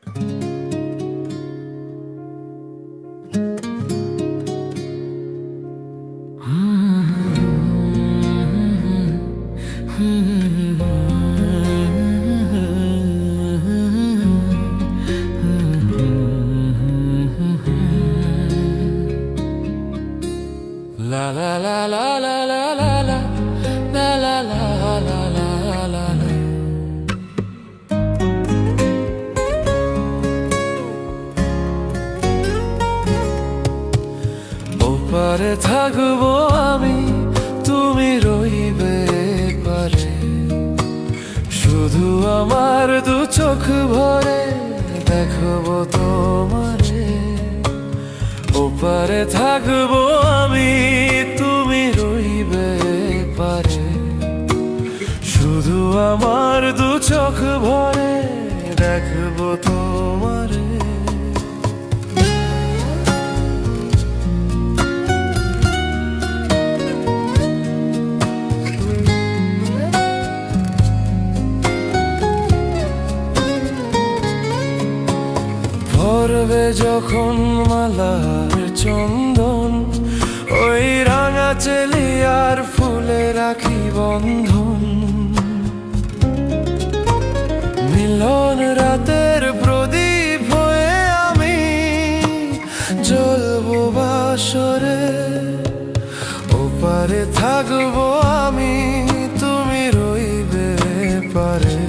La la la la la la la la la la la la la la. ওপারে থাকবো আমি, তুমি রইবে পারে, শুধু আমার দু চোখ ভরে দেখবো তোমারে। ওপারে থাকবো আমি, তুমি রইবে পারে, শুধু আমার দু চোখ ভরে দেখবো তোমারে। পরবে যখন মালার চন্দন, ওই রাঙা চেলিয়ার ফুলে রাখি বন্ধন। মিলন রাতের প্রদীপ হয়ে আমি জ্বলবো বাসরে। ওপারে থাকবো আমি, তুমি রইবে পারে,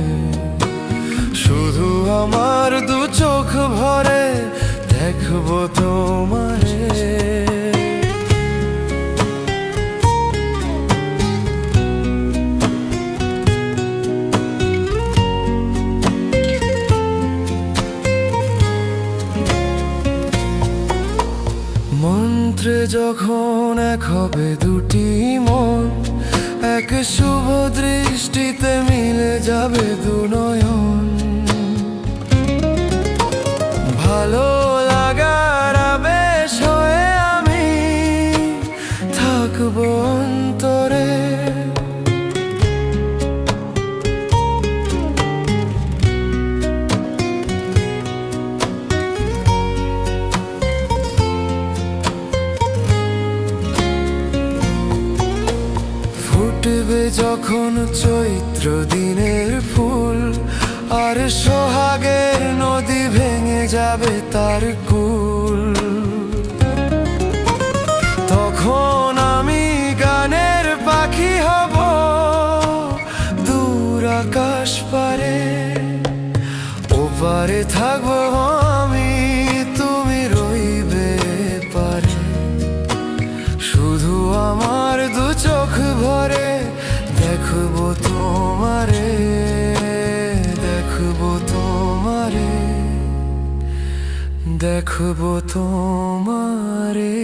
শুধু আমার দু চোখ ভরে দেখবো তোমারে। মন্ত্রে যখন এক হবে দুটি মন, এক শুভ দৃষ্টিতে মিলে যাবে দু নয়ন। ভালো লাগার আবেশ হয়ে আমি থাকবো অন্তরে। ফুটবে যখন চৈত্র দিনের ফুল, আর সোহাগের নদী ভেঙে যাবে তার কুল। তখন আমি গানের পাখি হব দূর আকাশ পারে। ওপারে থাকবো আমি, তুমি রইবে পারে, শুধু আমার দু চোখ ভরে দেখবো তোমারে। দেখবো তোমারে, দেখবো তোমারে।